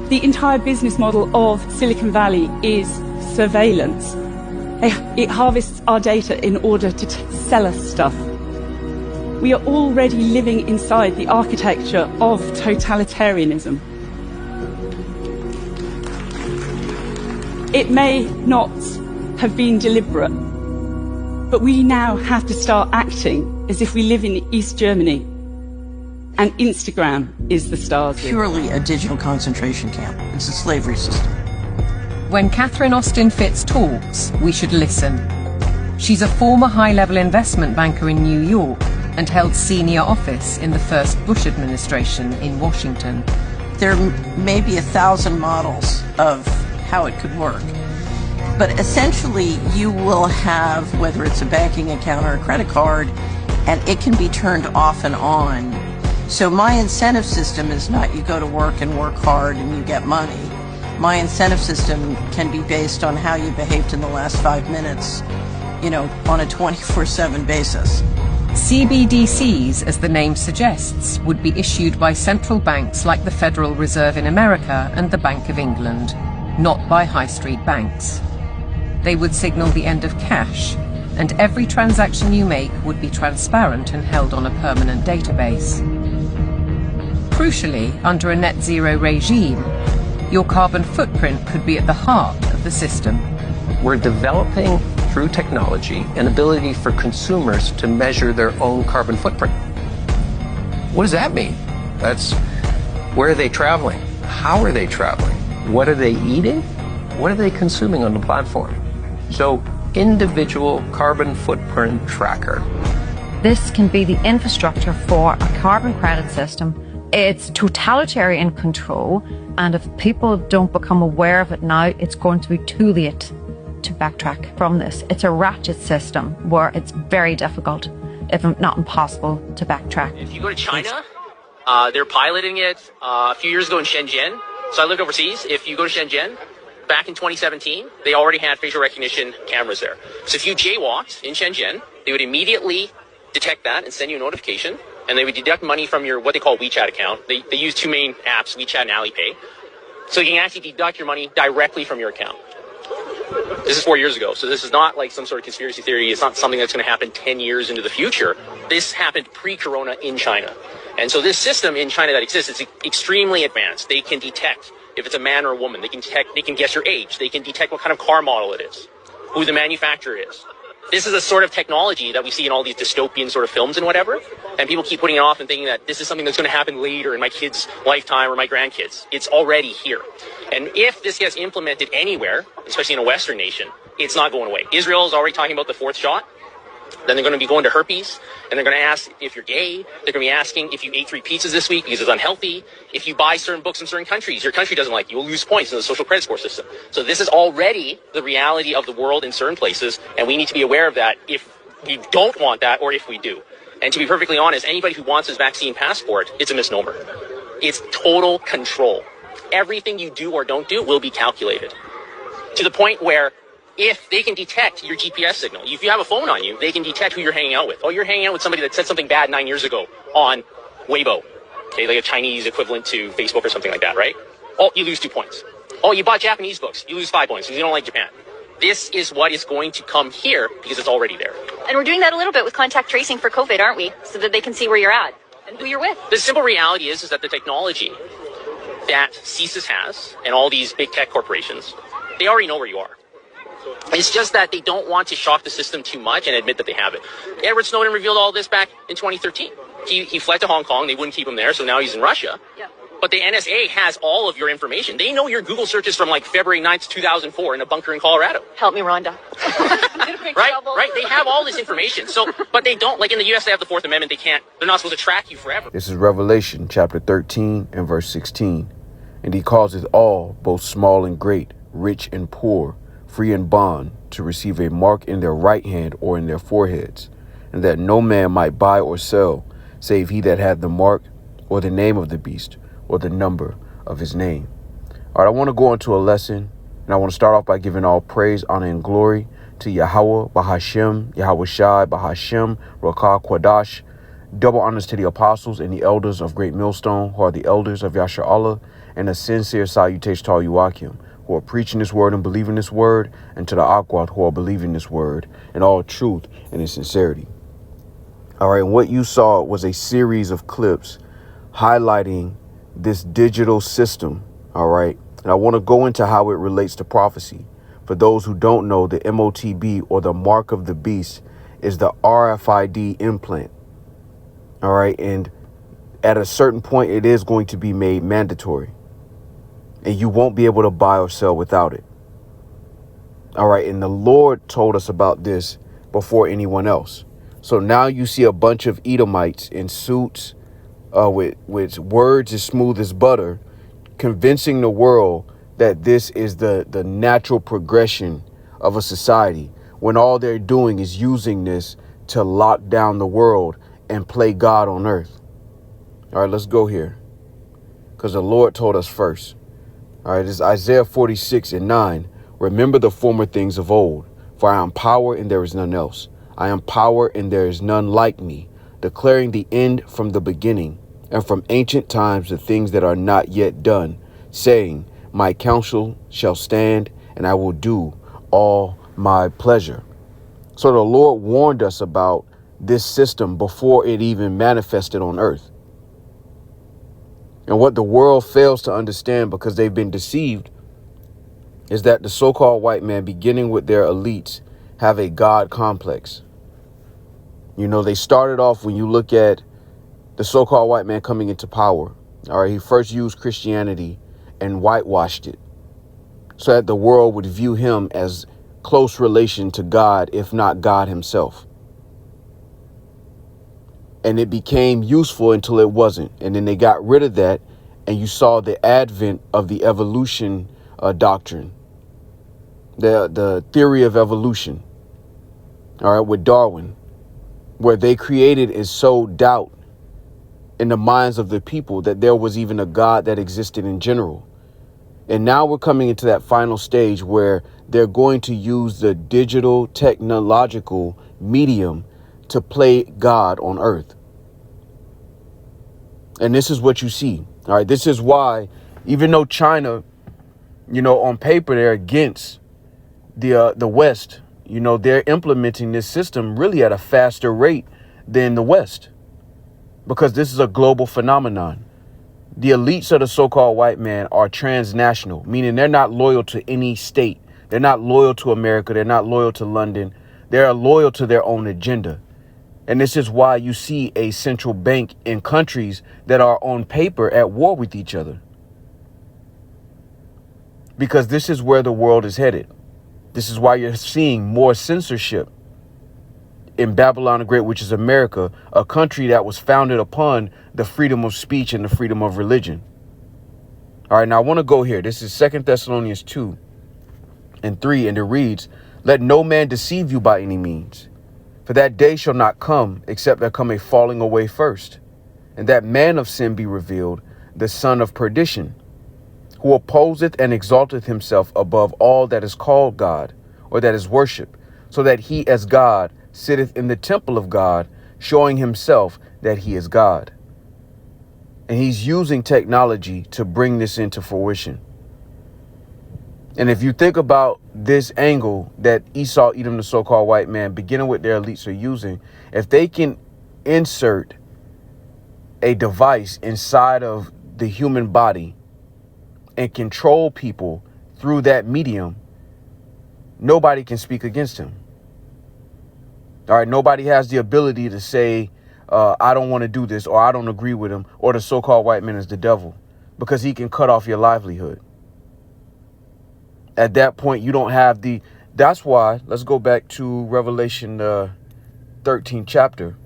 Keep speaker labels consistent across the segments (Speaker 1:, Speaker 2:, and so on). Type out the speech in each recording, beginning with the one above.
Speaker 1: The entire business model of Silicon Valley is surveillance. It harvests our data in order to sell us stuff. We are already living inside the architecture of totalitarianism. It may not have been deliberate, but we now have to start acting as if we live in East Germany and Instagram is the Stasi.
Speaker 2: Purely a digital concentration camp. It's a slavery system.
Speaker 3: When Catherine Austin Fitts talks, we should listen. She's a former high-level investment banker in New York and held senior office in the first Bush administration in Washington.
Speaker 2: There may be 1,000 models of how it could work. But essentially, you will have, whether it's a banking account or a credit card, and it can be turned off and on. So my incentive system is not you go to work and work hard and you get money. My incentive system can be based on how you behaved in the last 5 minutes, on a 24/7 basis.
Speaker 3: CBDCs, as the name suggests, would be issued by central banks like the Federal Reserve in America and the Bank of England, not by high street banks. They would signal the end of cash, and every transaction you make would be transparent and held on a permanent database. Crucially, under a net zero regime, your carbon footprint could be at the heart of the system.
Speaker 4: We're developing, through technology, an ability for consumers to measure their own carbon footprint. What does that mean? That's where are they traveling? How are they traveling? What are they eating? What are they consuming on the platform? So, individual carbon footprint tracker.
Speaker 5: This can be the infrastructure for a carbon credit system. It's totalitarian control, and if people don't become aware of it now, it's going to be too late to backtrack from this. It's a ratchet system where it's very difficult, if not impossible, to backtrack.
Speaker 6: If you go to China, they're piloting it a few years ago in Shenzhen. So I lived overseas. If you go to Shenzhen, back in 2017, they already had facial recognition cameras there. So if you jaywalked in Shenzhen, they would immediately detect that and send you a notification, and they would deduct money from your, what they call WeChat account. They use two main apps, WeChat and Alipay. So you can actually deduct your money directly from your account. This is 4 years ago, so this is not like some sort of conspiracy theory. It's not something that's going to happen 10 years into the future. This happened pre-corona in China. And so this system in China that exists is extremely advanced. They can detect if it's a man or a woman. They can guess your age. They can detect what kind of car model it is, who the manufacturer is. This is a sort of technology that we see in all these dystopian sort of films and whatever. And people keep putting it off and thinking that this is something that's going to happen later in my kid's lifetime or my grandkids. It's already here. And if this gets implemented anywhere, especially in a Western nation, it's not going away. Israel is already talking about the fourth shot. Then they're going to be going to herpes, and they're going to ask if you're gay. They're going to be asking if you ate 3 pizzas this week because it's unhealthy. If you buy certain books from certain countries, your country doesn't like you. You'll lose points in the social credit score system. So this is already the reality of the world in certain places, and we need to be aware of that if we don't want that or if we do. And to be perfectly honest, anybody who wants this vaccine passport, it's a misnomer. It's total control. Everything you do or don't do will be calculated. To the point where if they can detect your GPS signal, if you have a phone on you, they can detect who you're hanging out with. Oh, you're hanging out with somebody that said something bad 9 years ago on Weibo, okay, like a Chinese equivalent to Facebook or something like that, right? Oh, you lose 2 points. Oh, you bought Japanese books, you lose 5 points because you don't like Japan. This is what is going to come here because it's already there.
Speaker 7: And we're doing that a little bit with contact tracing for COVID, aren't we? So that they can see where you're at and who you're with.
Speaker 6: The simple reality is that the technology that CSIS has and all these big tech corporations, they already know where you are. It's just that they don't want to shock the system too much and admit that they have it. Edward Snowden revealed all this back in 2013. He fled to Hong Kong. They wouldn't keep him there, so now he's in Russia. Yeah. But the NSA has all of your information. They know your Google searches from like February 9th, 2004 in a bunker in Colorado.
Speaker 7: Help me, Rhonda.
Speaker 6: Right. They have all this information. So, but they don't, like in the US, they have the Fourth Amendment. They're not supposed to track you forever.
Speaker 8: This is Revelation chapter 13 and verse 16. And he causeth all, both small and great, rich and poor, free and bond, to receive a mark in their right hand or in their foreheads, and that no man might buy or sell, save he that had the mark, or the name of the beast, or the number of his name. All right, I want to go into a lesson, and I want to start off by giving all praise, honor, and glory to Yahweh, Bahashem, Yahweh Shai, Bahashem, Rakah, Quadash. Double honors to the apostles and the elders of Great Millstone, who are the elders of Yasha Allah, and a sincere salutation to all you Akim, who are preaching this word and believing this word, and to the Akwat who are believing this word in all truth and in sincerity. All right, and what you saw was a series of clips highlighting this digital system. All right, and I want to go into how it relates to prophecy. For those who don't know, the MOTB, or the mark of the beast, is the RFID implant. All right, and at a certain point, it is going to be made mandatory, and you won't be able to buy or sell without it. All right, and the Lord told us about this before anyone else. So now you see a bunch of Edomites in suits with words as smooth as butter, convincing the world that this is the natural progression of a society, when all they're doing is using this to lock down the world and play God on earth. All right, let's go here, because the Lord told us first. All right, this is Isaiah 46:9. Remember the former things of old, for I am power and there is none else. I am power and there is none like me, declaring the end from the beginning, and from ancient times the things that are not yet done, saying, my counsel shall stand, and I will do all my pleasure. So the Lord warned us about this system before it even manifested on earth. And what the world fails to understand, because they've been deceived, is that the so-called white man, beginning with their elites, have a God complex. You know, they started off, when you look at the so-called white man coming into power, all right, he first used Christianity and whitewashed it so that the world would view him as close relation to God, if not God himself. And it became useful until it wasn't. And then they got rid of that, and you saw the advent of the evolution doctrine, the theory of evolution, all right, with Darwin, where they created and sowed doubt in the minds of the people that there was even a God that existed in general. And now we're coming into that final stage where they're going to use the digital technological medium to play God on earth. And this is what you see. All right, this is why, even though China, you know, on paper, they're against the West, you know, they're implementing this system really at a faster rate than the West, because this is a global phenomenon. The elites of the so-called white man are transnational, meaning they're not loyal to any state. They're not loyal to America. They're not loyal to London. They're loyal to their own agenda. And this is why you see a central bank in countries that are on paper at war with each other, because this is where the world is headed. This is why you're seeing more censorship in Babylon the Great, which is America, a country that was founded upon the freedom of speech and the freedom of religion. All right, now I want to go here. This is 2 Thessalonians 2:3, and it reads, let no man deceive you by any means, for that day shall not come, except there come a falling away first, and that man of sin be revealed, the son of perdition, who opposeth and exalteth himself above all that is called God, or that is worshipped, so that he as God sitteth in the temple of God, showing himself that he is God. And he's using technology to bring this into fruition. And if you think about this angle that Esau, Edom, the so-called white man, beginning with their elites, are using, if they can insert a device inside of the human body and control people through that medium, nobody can speak against him. All right, nobody has the ability to say, I don't want to do this, or I don't agree with him, or the so-called white man is the devil, because he can cut off your livelihood. At that point, you don't have that's why, let's go back to Revelation 13 chapter.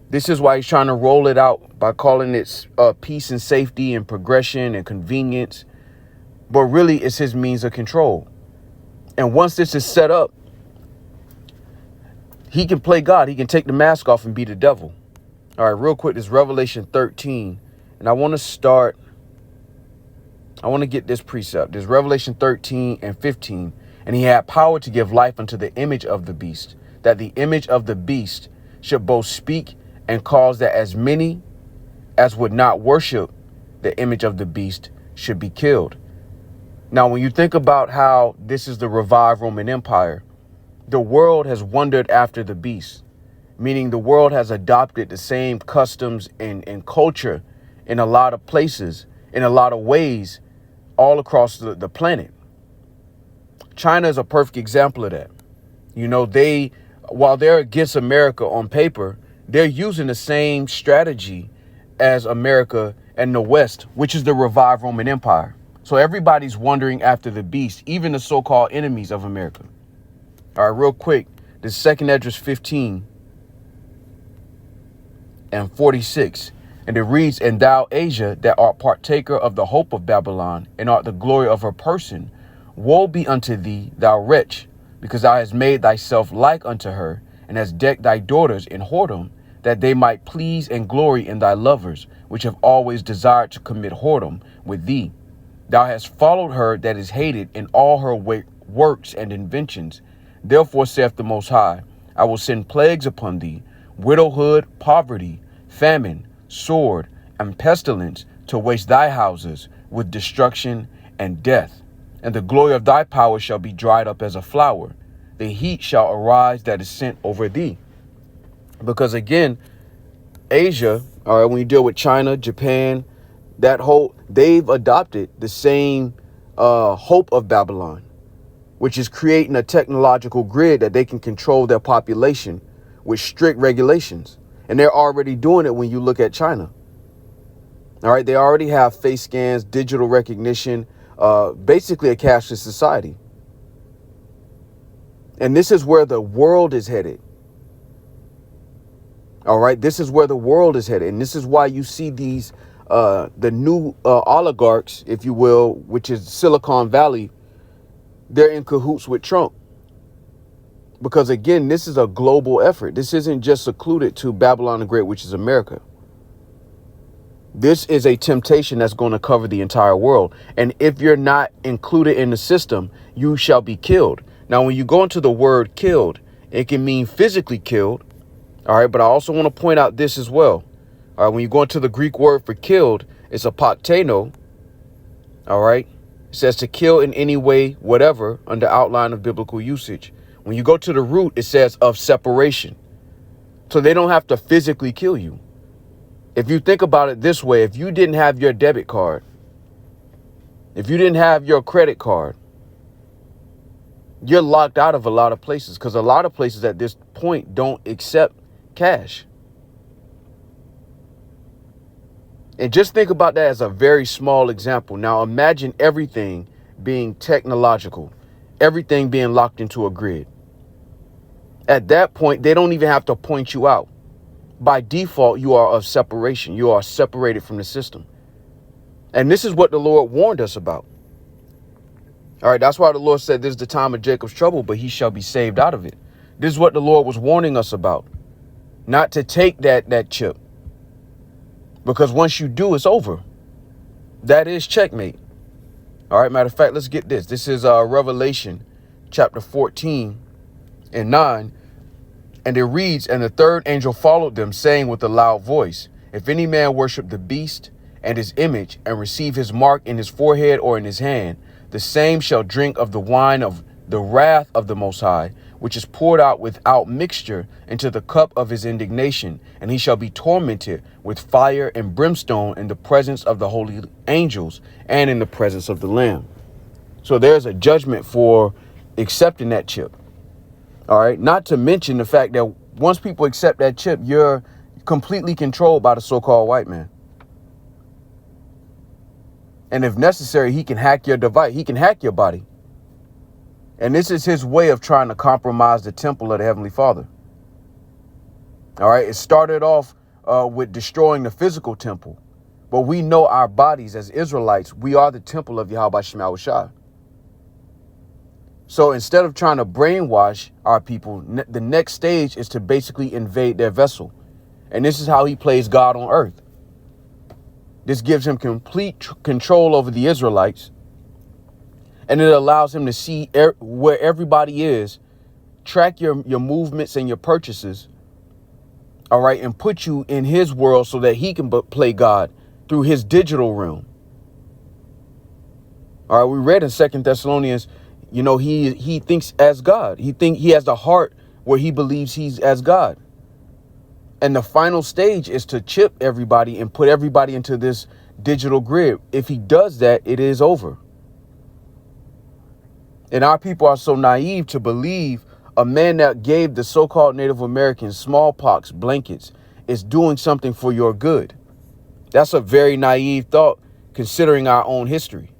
Speaker 8: This is why he's trying to roll it out by calling it peace and safety and progression and convenience. But really, it's his means of control. And once this is set up, he can play God. He can take the mask off and be the devil. All right, real quick, this Revelation 13. And I want to get this precept. There's Revelation 13:15. And he had power to give life unto the image of the beast, that the image of the beast should both speak and cause that as many as would not worship the image of the beast should be killed. Now, when you think about how this is the revived Roman Empire, the world has wondered after the beast, meaning the world has adopted the same customs and culture in a lot of places, in a lot of ways, all across the planet. China is a perfect example of that. You know, while they're against America on paper, they're using the same strategy as America and the West, which is the revived Roman Empire. So everybody's wondering after the beast, even the so-called enemies of America. All right, real quick, the 2nd Esdras 15 and 46. And it reads, "And thou, Asia, that art partaker of the hope of Babylon, and art the glory of her person, woe be unto thee, thou wretch, because thou hast made thyself like unto her, and hast decked thy daughters in whoredom, that they might please and glory in thy lovers, which have always desired to commit whoredom with thee. Thou hast followed her that is hated in all her works and inventions. Therefore saith the Most High, I will send plagues upon thee, widowhood, poverty, famine, sword, and pestilence, to waste thy houses with destruction and death. And the glory of thy power shall be dried up as a flower. The heat shall arise that is sent over thee." Because again, Asia, all right, when you deal with China, Japan, they've adopted the same hope of Babylon, which is creating a technological grid that they can control their population with strict regulations. And they're already doing it when you look at China. All right, they already have face scans, digital recognition, basically a cashless society. And this is where the world is headed. All right, this is where the world is headed. And this is why you see these, the new oligarchs, if you will, which is Silicon Valley, they're in cahoots with Trump. Because again, this is a global effort. This isn't just secluded to Babylon the Great, which is America. This is a temptation that's going to cover the entire world. And if you're not included in the system, you shall be killed. Now, when you go into the word killed, it can mean physically killed. All right. But I also want to point out this as well. All right. When you go into the Greek word for killed, it's apokteno. All right. It says to kill in any way, whatever, under outline of biblical usage. When you go to the root, it says of separation. So they don't have to physically kill you. If you think about it this way, if you didn't have your debit card, if you didn't have your credit card, you're locked out of a lot of places, because a lot of places at this point don't accept cash. And just think about that as a very small example. Now imagine everything being technological, everything being locked into a grid. At that point, they don't even have to point you out. By default, you are of separation. You are separated from the system. And this is what the Lord warned us about. All right, that's why the Lord said this is the time of Jacob's trouble, but he shall be saved out of it. This is what the Lord was warning us about. Not to take that chip. Because once you do, it's over. That is checkmate. All right, matter of fact, let's get this. This is Revelation chapter 14 and 9. And it reads, "And the third angel followed them, saying with a loud voice, If any man worship the beast and his image, and receive his mark in his forehead or in his hand, the same shall drink of the wine of the wrath of the Most High, which is poured out without mixture into the cup of his indignation. And he shall be tormented with fire and brimstone in the presence of the holy angels and in the presence of the Lamb." So there's a judgment for accepting that chip. All right. Not to mention the fact that once people accept that chip, you're completely controlled by the so-called white man. And if necessary, he can hack your device. He can hack your body. And this is his way of trying to compromise the temple of the Heavenly Father. All right. It started off with destroying the physical temple. But we know our bodies as Israelites, we are the temple of Yahweh Shema Shai. So instead of trying to brainwash our people, the next stage is to basically invade their vessel. And this is how he plays God on earth. This gives him complete control over the Israelites. And it allows him to see where everybody is, track your movements and your purchases. All right. And put you in his world so that he can play God through his digital realm. All right, we read in 2 Thessalonians, he thinks as God. He has the heart where he believes he's as God. And the final stage is to chip everybody and put everybody into this digital grid. If he does that, it is over. And our people are so naive to believe a man that gave the so-called Native Americans smallpox blankets is doing something for your good. That's a very naive thought considering our own history.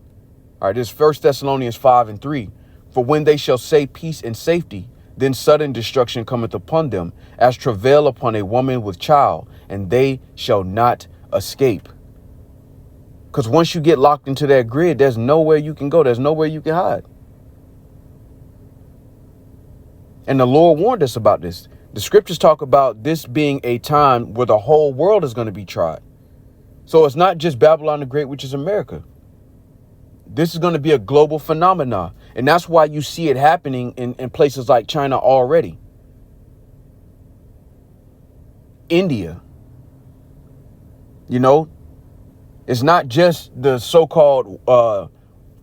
Speaker 8: All right, this is 1 Thessalonians 5:3. For when they shall say peace and safety, then sudden destruction cometh upon them, as travail upon a woman with child, and they shall not escape. Because once you get locked into that grid, there's nowhere you can go. There's nowhere you can hide. And the Lord warned us about this. The scriptures talk about this being a time where the whole world is going to be tried. So it's not just Babylon the Great, which is America. This is going to be a global phenomenon. And that's why you see it happening in places like China already. India. It's not just the so-called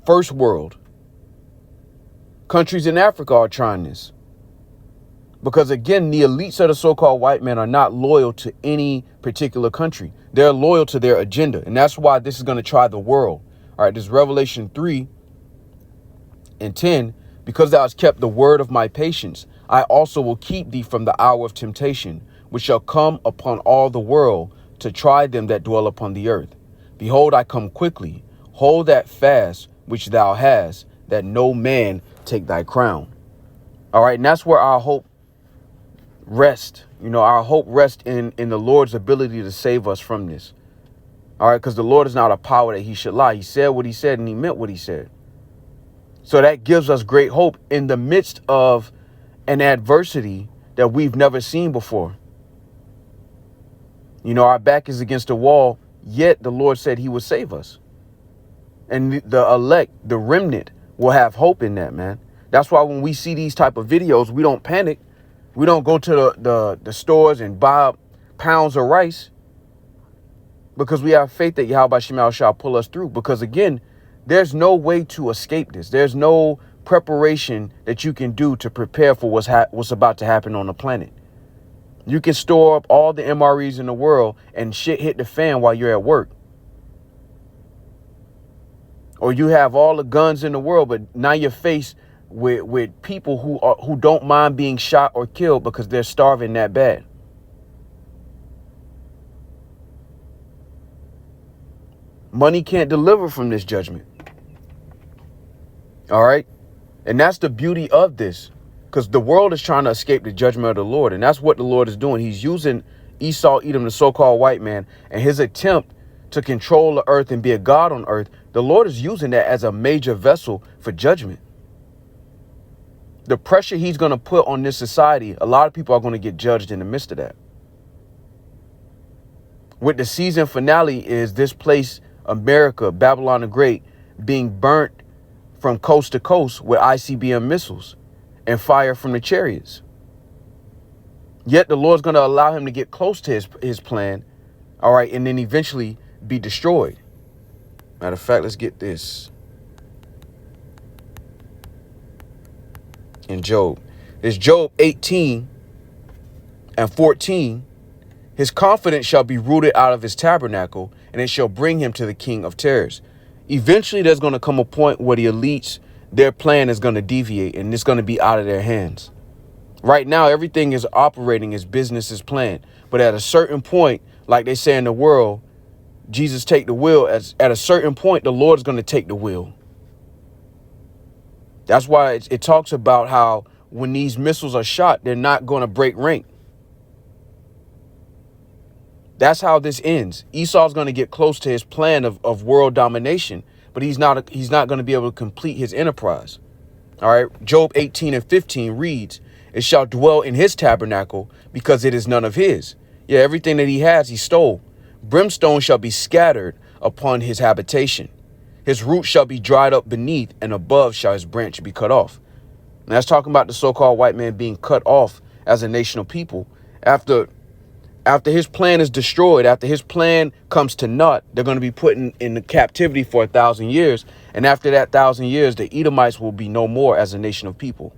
Speaker 8: first world. Countries in Africa are trying this. Because again, the elites of the so-called white men are not loyal to any particular country. They're loyal to their agenda. And that's why this is going to try the world. All right, this is Revelation 3:10. Because thou hast kept the word of my patience, I also will keep thee from the hour of temptation, which shall come upon all the world to try them that dwell upon the earth. Behold, I come quickly. Hold that fast which thou hast, that no man take thy crown. All right, and that's where our hope rests. Our hope rests in the Lord's ability to save us from this. All right, because the Lord is not a power that he should lie. He said what he said and he meant what he said. So that gives us great hope in the midst of an adversity that we've never seen before. Our back is against the wall, yet the Lord said he would save us. And the elect, the remnant, will have hope in that, man. That's why when we see these type of videos, we don't panic. We don't go to the stores and buy pounds of rice, because we have faith that Yahweh Shema shall pull us through. Because again, there's no way to escape this. There's no preparation that you can do to prepare for what's about to happen on the planet. You can store up all the MREs in the world and shit hit the fan while you're at work. Or you have all the guns in the world, but now you're faced with people who don't mind being shot or killed because they're starving that bad. Money can't deliver from this judgment. All right. And that's the beauty of this, because the world is trying to escape the judgment of the Lord. And that's what the Lord is doing. He's using Esau, Edom, the so-called white man, and his attempt to control the earth and be a god on earth. The Lord is using that as a major vessel for judgment. The pressure he's going to put on this society, a lot of people are going to get judged in the midst of that. With the season finale is this place, America, Babylon the Great, being burnt from coast to coast with ICBM missiles and fire from the chariots. Yet the Lord's going to allow him to get close to his plan, all right, and then eventually be destroyed. Matter of fact, let's get this. In Job. It's Job 18:14. His confidence shall be rooted out of his tabernacle, and it shall bring him to the king of terrors. Eventually, there's going to come a point where the elites, their plan is going to deviate, and it's going to be out of their hands. Right now, everything is operating as business is planned. But at a certain point, like they say in the world, Jesus take the wheel. At a certain point, the Lord is going to take the wheel. That's why it talks about how when these missiles are shot, they're not going to break rank. That's how this ends. Esau's going to get close to his plan of world domination, but he's not going to be able to complete his enterprise. All right. Job 18:15 reads, "It shall dwell in his tabernacle because it is none of his." Yeah, everything that he has, he stole. "Brimstone shall be scattered upon his habitation. His root shall be dried up beneath, and above shall his branch be cut off." And that's talking about the so-called white man being cut off as a nation of people after After his plan is destroyed, after his plan comes to naught, they're going to be put in captivity for 1,000 years. And after that 1,000 years, the Edomites will be no more as a nation of people.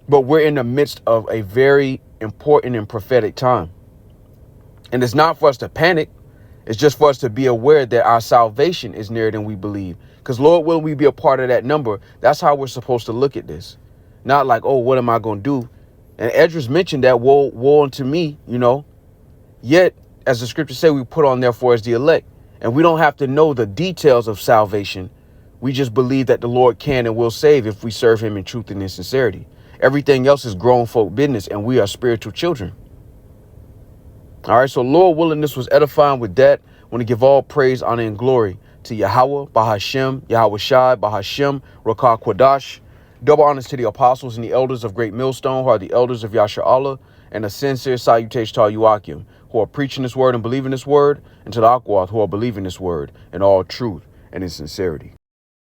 Speaker 8: But we're in the midst of a very important and prophetic time. And it's not for us to panic. It's just for us to be aware that our salvation is nearer than we believe. Because Lord, will we be a part of that number? That's how we're supposed to look at this. Not like, oh, what am I going to do? And Esdras mentioned that woe unto me, you know. Yet, as the scriptures say, we put on therefore as the elect. And we don't have to know the details of salvation. We just believe that the Lord can and will save if we serve him in truth and in sincerity. Everything else is grown folk business, and we are spiritual children. All right, so Lord willing, this was edifying. With that, I want to give all praise, honor, and glory to Yahweh, Bahashem, Yahweh Shai, Bahashem, Rakah Quadash. Double honors to the apostles and the elders of Great Millstone, who are the elders of Yasha Allah, and a sincere salutation to all you Akim, who are preaching this word and believing this word, and to the Akwath, who are believing this word in all truth and in sincerity.